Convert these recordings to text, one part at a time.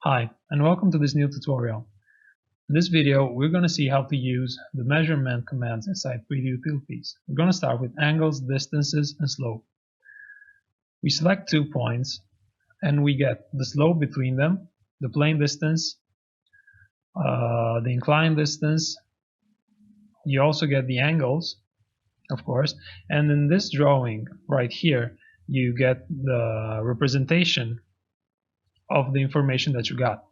Hi, and welcome to this new tutorial. In this video, we're going to see how to use the measurement commands inside 3D utilities. We're going to start with angles, distances, and slope. We select 2 points, and we get the slope between them, the plane distance, the incline distance. You also get the angles, of course, and in this drawing right here, you get the representation of the information that you got.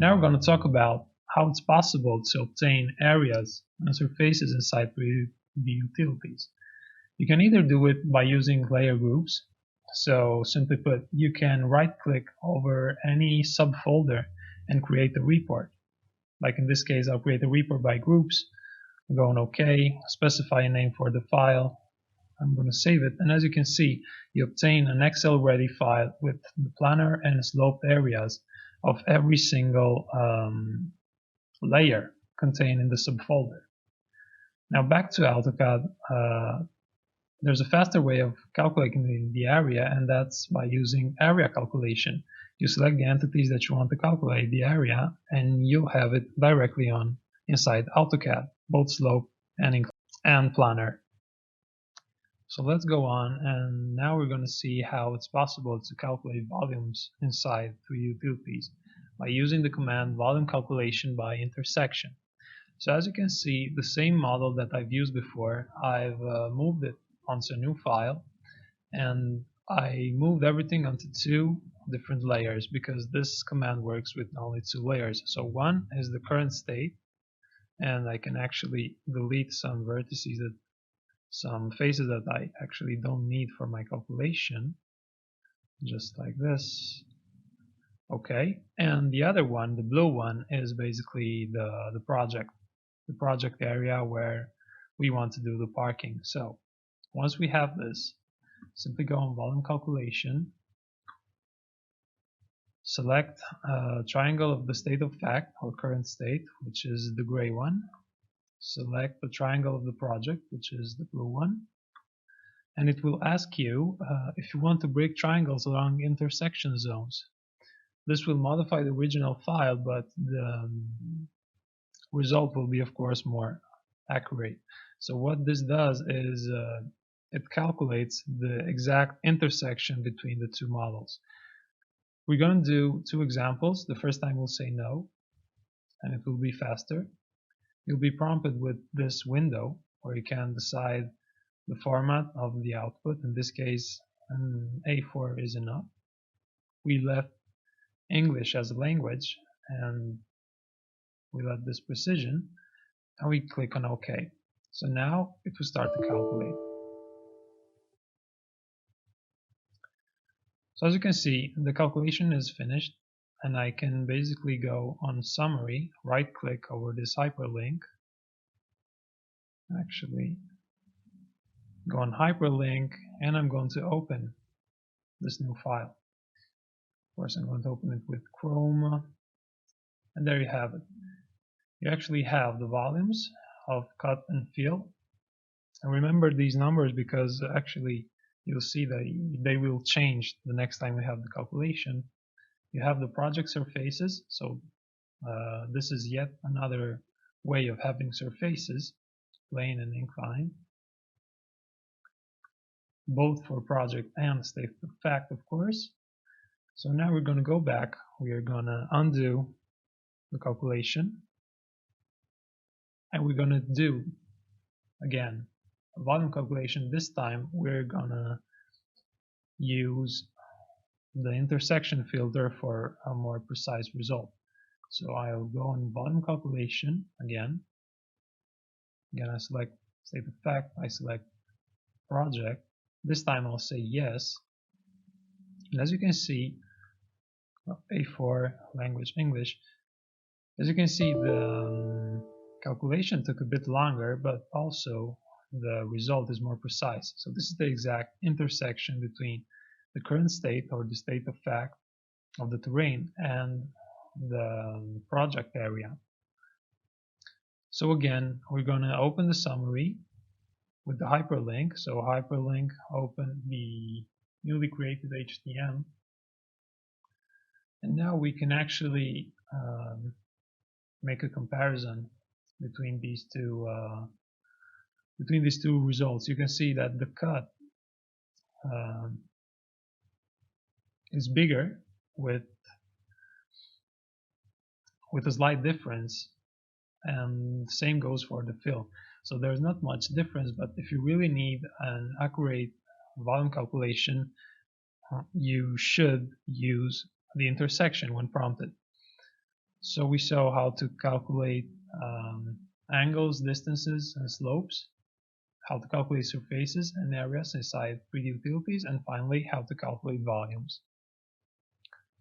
Now we're going to talk about how it's possible to obtain areas and surfaces inside 3D utilities. You can either do it by using layer groups. So simply put, you can right-click over any subfolder and create a report. Like in this case, I'll create a report by groups. I'm going OK, specify a name for the file. I'm going to save it, and as you can see, you obtain an Excel-ready file with the planar and sloped areas of every single layer contained in the subfolder. Now back to AutoCAD, there's a faster way of calculating the area, and that's by using area calculation. You select the entities that you want to calculate the area, and you'll have it directly on inside AutoCAD, both slope and planar. So let's go on, and now we're going to see how it's possible to calculate volumes inside 3D utilities by using the command volume calculation by intersection. So as you can see, the same model that I've used before, I've moved it onto a new file, and I moved everything onto 2 different layers because this command works with only 2 layers. So one is the current state, and I can actually delete some vertices that some faces that I actually don't need for my calculation, just like this. Okay, and the other one, the blue one, is basically the project area where we want to do the parking. So once we have this, simply go on volume calculation, select a triangle of the state of fact or current state, which is the gray one. Select the triangle of the project, which is the blue one, and it will ask you if you want to break triangles along intersection zones. This will modify the original file, but the result will be, of course, more accurate. So what this does is it calculates the exact intersection between the 2 models. We're going to do 2 examples. The first time we'll say no, and it will be faster. You'll be prompted with this window where you can decide the format of the output. In this case, an A4 is enough. We left English as a language, and we let this precision, and we click on OK. So now it will start to calculate. So as you can see, the calculation is finished, and I can basically go on summary, right click over this hyperlink, actually go on hyperlink, and I'm going to open this new file. Of course, I'm going to open it with Chrome, and there you have it. You actually have the volumes of cut and fill. And remember these numbers because actually you'll see that they will change the next time we have the calculation. You have the project surfaces, so this is yet another way of having surfaces, plane and incline, both for project and state of fact, of course. So now we're going to go back. We are going to undo the calculation, and we're going to do again a volume calculation. This time we're going to use the intersection filter for a more precise result. So I'll go on volume calculation again. Again, I select state of fact, I select project. This time I'll say yes. And as you can see, A4 language English, as you can see, the calculation took a bit longer, but also the result is more precise. So this is the exact intersection between the current state or the state of fact of the terrain and the project area. So again, we're going to open the summary with the hyperlink. So hyperlink, open the newly created HTML. And now we can actually make a comparison between these two results. You can see that the cut um, is bigger with a slight difference, and same goes for the fill. So there's not much difference, but if you really need an accurate volume calculation, you should use the intersection when prompted. So we saw how to calculate angles, distances, and slopes, how to calculate surfaces and areas inside 3D utilities, and finally how to calculate volumes.